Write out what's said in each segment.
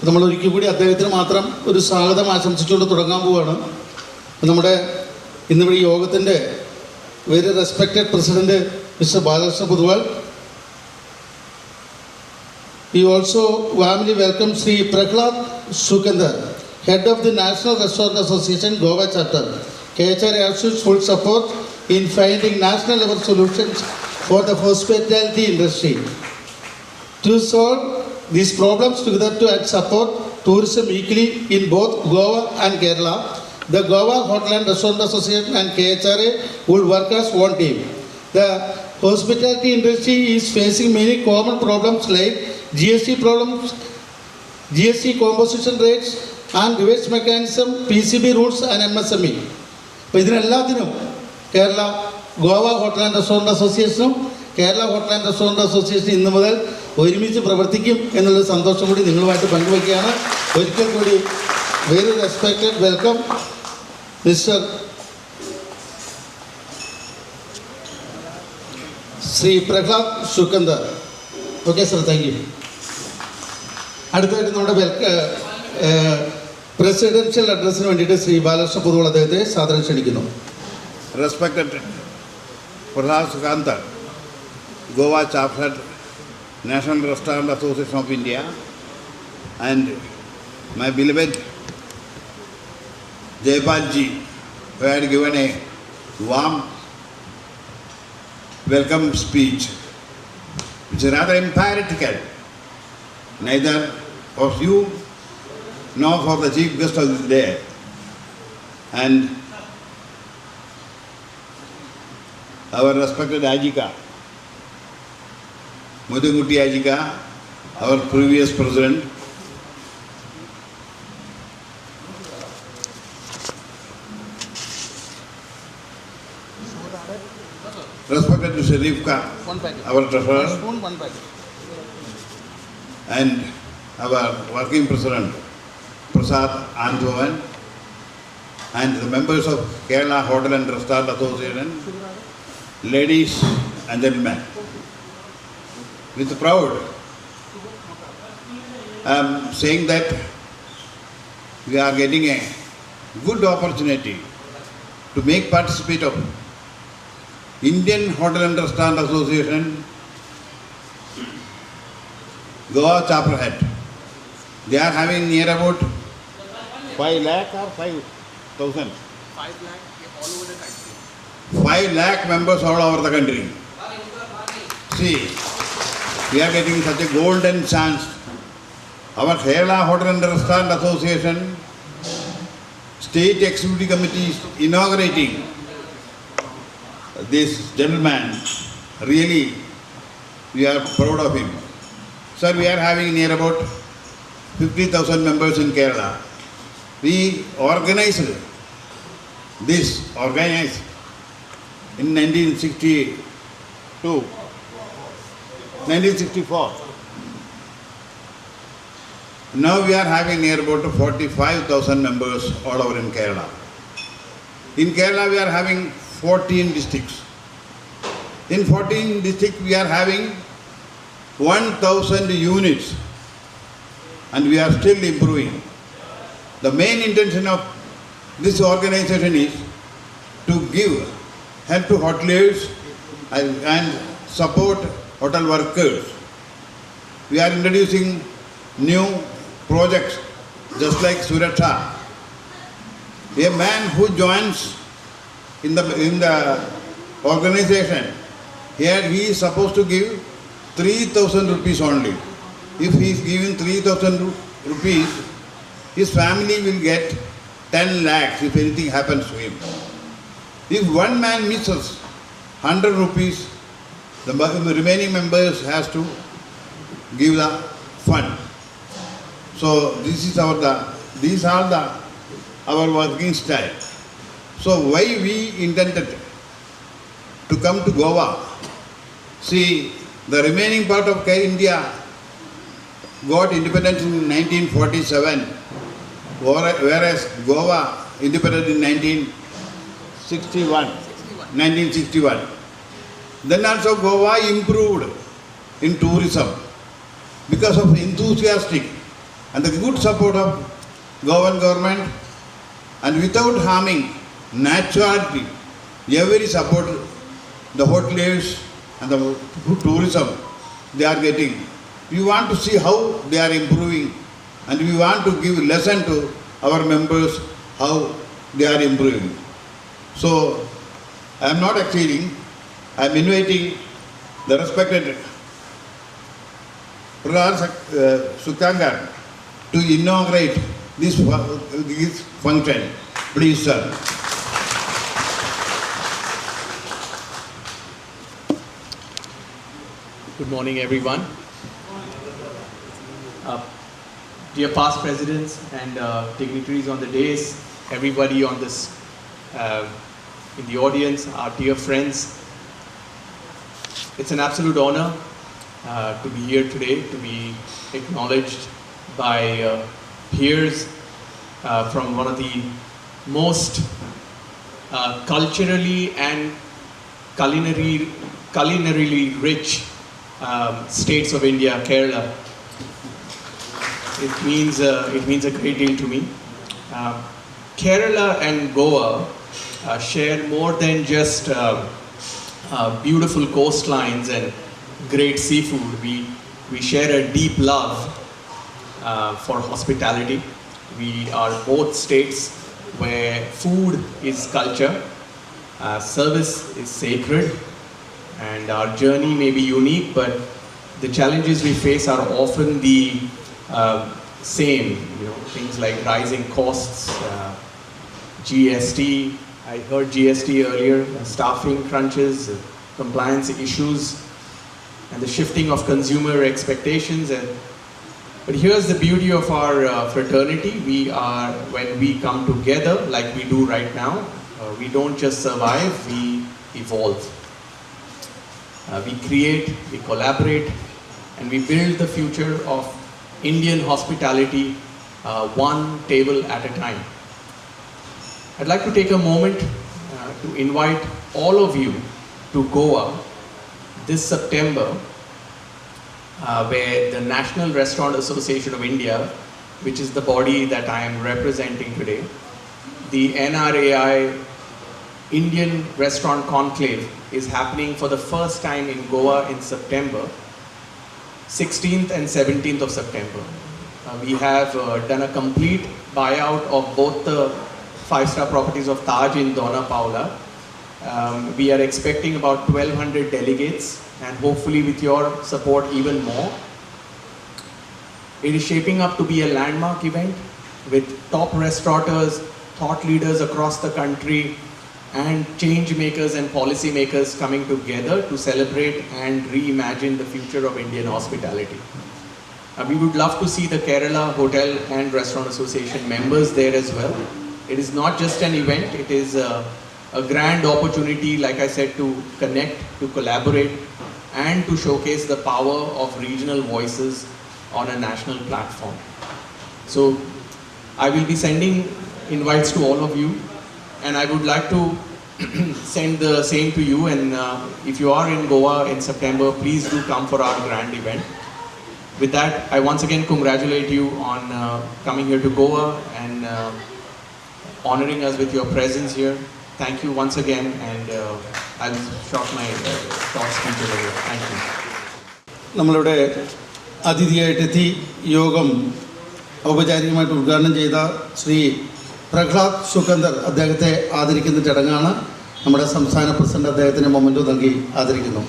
നമ്മൾ ഒരിക്കൽ കൂടി അദ്ദേഹത്തിന് മാത്രം ഒരു സ്വാഗതം ആശംസിച്ചുകൊണ്ട് തുടങ്ങാൻ പോവുകയാണ്. നമ്മുടെ ഇന്നിവിടെ ഈ യോഗത്തിൻ്റെ very respected president mister Balakrishna Poduval. We also warmly welcome Sri Prahlad Sukandar, Head of the National Restaurant Association Goa Chapter. KHR assures full support in finding national level solutions for the hospitality industry. To solve these problems together to support tourism equally in both Goa and Kerala, the Goa Hotel and Restaurant Association and KHRA will work as one team. The hospitality industry is facing many common problems like GST problems, GST composition rates and reverse mechanism, PCB rules and MSME. അപ്പോൾ ഇതിനെല്ലാത്തിനും Goa hotel and restaurant അസോസിയേഷനും Kerala hotel and restaurant association ഇന്ന് മുതൽ ഒരുമിച്ച് പ്രവർത്തിക്കും എന്നുള്ള സന്തോഷം കൂടി നിങ്ങളുമായിട്ട് പങ്കുവയ്ക്കുകയാണ്. ഒരിക്കൽ കൂടി very respected welcome mister Shri Prahlad Shukkandar. Okay sir, thank you. അടുത്തായിട്ട് നമ്മുടെ പ്രസിഡൻഷ്യൽ അഡ്രസ്സിന് വേണ്ടിയിട്ട് ശ്രീ ബാലകൃഷ്ണ പൊതുവാൾ അദ്ദേഹത്തെ സാദരം ക്ഷണിക്കുന്നു. Respected Prahlad Sukandar, Goa Chapter, National Restaurant Association of India, and my beloved Jaypal ji, who had given a warm welcome speech, which is rather emphatically. Neither of you nor for the chief guest of this day, and our respected Ajika, Mudunguti Ajika, our previous president, respected Mr. Rivka, our treasurer, and our working president, Prasad Anjovan, and the members of Kerala Hotel and Restaurant Association, ladies and gentlemen. With proud, I am saying that we are getting a good opportunity to make participate of Indian Hotel and Restaurant Association Goa Chapter Head. They are having near about 5 lakh or 5,000? 5 lakh all over the country. 5 lakh members all over the country. See, we are getting such a golden chance. Our Kerala Hotel and Restaurant Association State Executive Committee is inaugurating this gentleman. Really, we are proud of him. Sir, we are having near about 50,000 members in Kerala. We organized in 1964. Now we are having near about 45,000 members all over in Kerala. In Kerala we are having 14 districts. In 14 districts we are having 1,000 units, and we are still improving. The main intention of this organization is to give help to hoteliers and support hotel workers. We are introducing new projects just like Suraksha. A man who joins in the organization, here he is supposed to give 3,000 rupees only. If he is giving 3,000 rupees, his family will get 10 lakhs if anything happens to him. If one man misses 100 rupees, the remaining members has to give the fund. So these are our working style. So why we intended to come to Goa? See, the remaining part of India got independence in 1947, whereas Goa independent in 1961. Then also Goa improved in tourism because of enthusiastic and the good support of Govan government, and without harming naturality, every support the hoteliers and the tourism they are getting. We want to see how they are improving, and we want to give lesson to our members how they are improving. So I am not exceeding. I am inviting the respected Prahlad Sukangar to inaugurate this function. Please, sir. Good morning, everyone. Dear past presidents and dignitaries on the dais, everybody on this, in the audience, our dear friends, it's an absolute honor to be here today, to be acknowledged by peers from one of the most culturally and culinarily rich states of India, Kerala. It means a great deal to me. Kerala and Goa share more than just beautiful coastlines and great seafood. We share a deep love for hospitality. We are both states where food is culture, service is sacred, and our journey may be unique, but the challenges we face are often the same. Things like rising costs, GST. I heard GST earlier, staffing crunches, compliance issues, and the shifting of consumer expectations. But here's the beauty of our fraternity. When we come together like we do right now, we don't just survive, we evolve. We create, we collaborate, and we build the future of Indian hospitality one table at a time. I'd like to take a moment to invite all of you to Goa this September, where the National Restaurant Association of India, which is the body that I am representing today, the NRAI Indian Restaurant Conclave is happening for the first time in Goa in September, 16th and 17th of September. We have done a complete buyout of both the 5-star properties of Taj in Dona Paula. We are expecting about 1,200 delegates, and hopefully with your support even more. It is shaping up to be a landmark event with top restaurateurs, thought leaders across the country, and change makers and policy makers coming together to celebrate and reimagine the future of Indian hospitality. We would love to see the Kerala Hotel and Restaurant Association members there as well. It is not just an event, it is a grand opportunity, like I said, to connect, to collaborate, and to showcase the power of regional voices on a national platform. So I will be sending invites to all of you, and I would like to send the same to you. And if you are in Goa in September, please do come for our grand event. With that, I once again congratulate you on coming here to Goa and honoring us with your presence here. Thank you once again, and I'll stop my talk speech over here. Thank you. നമ്മളുടെ അതിഥിയായിട്ടെത്തി യോഗം ഔപചാരികമായിട്ട് ഉദ്ഘാടനം ചെയ്ത ശ്രീ പ്രഹ്ലാദ് സുകന്ദർ അദ്ദേഹത്തെ ആദരിക്കുന്ന ചടങ്ങാണ്. നമ്മുടെ സംസ്ഥാന president അദ്ദേഹത്തിന് മൊമെൻറ്റോ നൽകി ആദരിക്കുന്നു.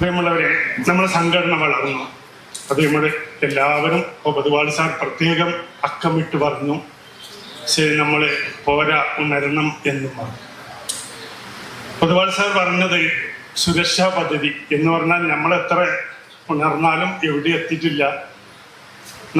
പ്രിയമുള്ളവരെ, നമ്മുടെ സംഘടന വളർന്നു. അത് നമ്മുടെ എല്ലാവരും പൊതുവാളി സാർ പ്രത്യേകം അക്കമിട്ട് പറഞ്ഞു, ശരി നമ്മൾ പോരാ ഉണരണം എന്നും പറഞ്ഞു. പൊതുവാളി സാർ പറഞ്ഞത് സുരക്ഷാ പദ്ധതി എന്ന് പറഞ്ഞാൽ നമ്മളെത്ര ഉണർന്നാലും എവിടെ എത്തിയിട്ടില്ല.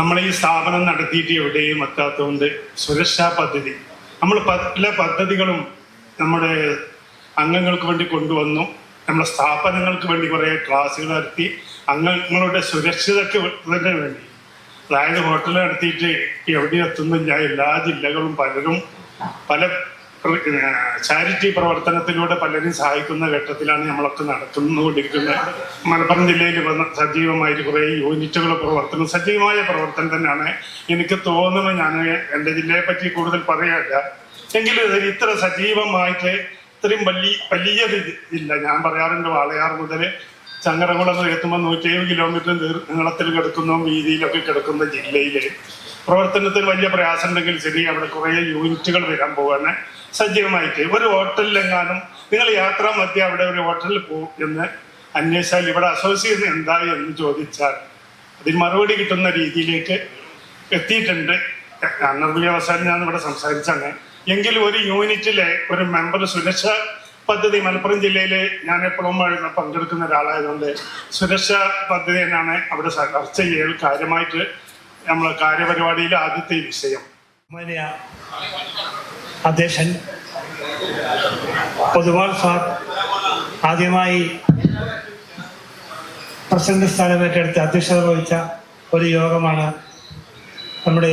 നമ്മൾ ഈ സ്ഥാപനം നടത്തിയിട്ട് എവിടെയും എത്താത്തതുകൊണ്ട് സുരക്ഷാ പദ്ധതി നമ്മൾ പല പദ്ധതികളും നമ്മുടെ അംഗങ്ങൾക്ക് വേണ്ടി കൊണ്ടുവന്നു. നമ്മളെ സ്ഥാപനങ്ങൾക്ക് വേണ്ടി കുറേ ക്ലാസ്സുകൾ നടത്തി അംഗങ്ങളുടെ സുരക്ഷിതത്വത്തിന് വേണ്ടി, അതായത് ഹോട്ടൽ നടത്തിയിട്ട് എവിടെ എത്തുന്നില്ല, എല്ലാ ജില്ലകളും പലരും പല ചാരിറ്റി പ്രവർത്തനത്തിലൂടെ പലരും സഹായിക്കുന്ന ഘട്ടത്തിലാണ് നമ്മളൊക്കെ നടന്നുകൊണ്ടിരിക്കുന്നത്. മലപ്പുറം ജില്ലയിൽ സജീവമായിട്ട് കുറേ യൂണിറ്റുകൾ സജീവമായ പ്രവർത്തനം തന്നെയാണ്. എനിക്ക് തോന്നുന്നു, ഞാൻ എൻ്റെ ജില്ലയെ പറ്റി കൂടുതൽ പറയാല്ല, എങ്കിലും ഇത്ര സജീവമായിട്ട് ഇത്രയും വലിയ ജില്ല, ഞാൻ പറയാറുണ്ട് വാളയാർ മുതൽ ചങ്ങരകുളം എത്തുമ്പോൾ 107 കിലോമീറ്റർ നീളത്തിൽ കിടക്കുന്ന വീതിയിലൊക്കെ കിടക്കുന്ന ജില്ലയിൽ പ്രവർത്തനത്തിൽ വലിയ പ്രയാസം ഉണ്ടെങ്കിൽ ശരി, അവിടെ കുറേ യൂണിറ്റുകൾ വരാൻ പോകാൻ സജീവമായിട്ട്. ഒരു ഹോട്ടലിലെങ്ങാനും നിങ്ങൾ യാത്രാ മധ്യ അവിടെ ഒരു ഹോട്ടലിൽ പോകും എന്ന് അന്വേഷിച്ചാൽ ഇവിടെ അസോസിയേഷൻ എന്താ എന്ന് ചോദിച്ചാൽ അതിന് മറുപടി കിട്ടുന്ന രീതിയിലേക്ക് എത്തിയിട്ടുണ്ട്. അന്നർബിയ അവസാനം ഞാൻ ഇവിടെ സംസാരിച്ചാണ്. എങ്കിലും ഒരു യൂണിറ്റിലെ ഒരു മെമ്പർ സുരക്ഷാ പദ്ധതി മലപ്പുറം ജില്ലയിൽ ഞാൻ എപ്പോഴും പങ്കെടുക്കുന്ന ഒരാളായതുകൊണ്ട് സുരക്ഷാ പദ്ധതി തന്നെയാണ് അവിടെ ചർച്ച ചെയ്യൽ കാര്യമായിട്ട് നമ്മളെ കാര്യപരിപാടിയിലെ ആദ്യത്തെ വിഷയം. അധ്യക്ഷൻ പൊതുവാൾ സാർ ആദ്യമായി പ്രസിഡന്റ് സ്ഥാനമേറ്റെടുത്ത് അധ്യക്ഷത വഹിച്ച ഒരു യോഗമാണ് നമ്മുടെ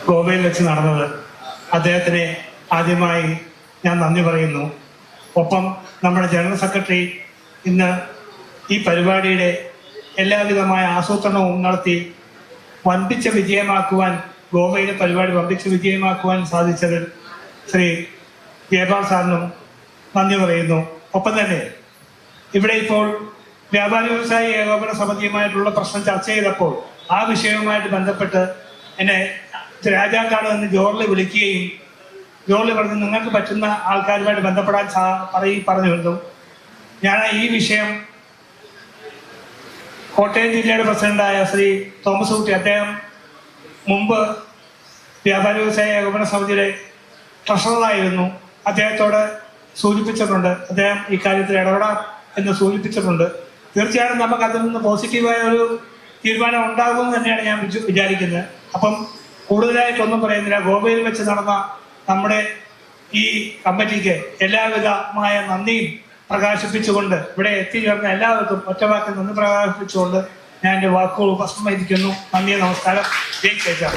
ഗോവയിൽ വെച്ച് നടന്നത്. അദ്ദേഹത്തിന് ആദ്യമായി ഞാൻ നന്ദി പറയുന്നു. ഒപ്പം നമ്മുടെ ജനറൽ സെക്രട്ടറി ഇന്ന് ഈ പരിപാടിയുടെ എല്ലാവിധമായ ആസൂത്രണവും നടത്തി വമ്പിച്ച വിജയമാക്കുവാൻ, ഗോവയിലെ പരിപാടി വമ്പിച്ച വിജയമാക്കുവാൻ സാധിച്ചതിൽ ശ്രീ ജയപാൽ സാറിനും നന്ദി പറയുന്നു. ഒപ്പം തന്നെ ഇവിടെ ഇപ്പോൾ വ്യാപാരി വ്യവസായ ഏകോപന സമിതിയുമായിട്ടുള്ള പ്രശ്നം ചർച്ച ചെയ്തപ്പോൾ ആ വിഷയവുമായിട്ട് ബന്ധപ്പെട്ട് എന്നെ രാജാക്കാട് എന്ന് ജോർലി വിളിക്കുകയും ജോർലി പറഞ്ഞ് നിങ്ങൾക്ക് പറ്റുന്ന ആൾക്കാരുമായിട്ട് ബന്ധപ്പെടാൻ പറഞ്ഞിരുന്നു. ഞാൻ ഈ വിഷയം കോട്ടയം ജില്ലയുടെ പ്രസിഡന്റായ ശ്രീ തോമസ് കുട്ടി, അദ്ദേഹം മുമ്പ് വ്യാപാരി വ്യവസായ ഏകോപന സമിതിയുടെ ട്രഷററായിരുന്നു, അദ്ദേഹത്തോട് സൂചിപ്പിച്ചിട്ടുണ്ട്. അദ്ദേഹം ഇക്കാര്യത്തിൽ ഇടപെടാം എന്ന് സൂചിപ്പിച്ചിട്ടുണ്ട്. തീർച്ചയായിട്ടും നമുക്ക് അതിൽ നിന്ന് പോസിറ്റീവായ ഒരു തീരുമാനം ഉണ്ടാകുമെന്ന് തന്നെയാണ് ഞാൻ വിചാരിക്കുന്നത്. അപ്പം കൂടുതലായിട്ടൊന്നും പറയുന്നില്ല. ഗോവയിൽ വെച്ച് നടന്ന നമ്മുടെ ഈ കമ്മിറ്റിക്ക് എല്ലാവിധമായ നന്ദിയും പ്രകാശിപ്പിച്ചുകൊണ്ട് ഇവിടെ എത്തിച്ചേർന്ന എല്ലാവർക്കും ഒറ്റവാക്കിൽ നന്ദി പ്രകാശിപ്പിച്ചുകൊണ്ട് ഞാൻ എൻ്റെ വാക്കുകൾ ഉപസംഹരിക്കുന്നു. നന്ദി, നമസ്കാരം. ജയ് ചേച്ചാ.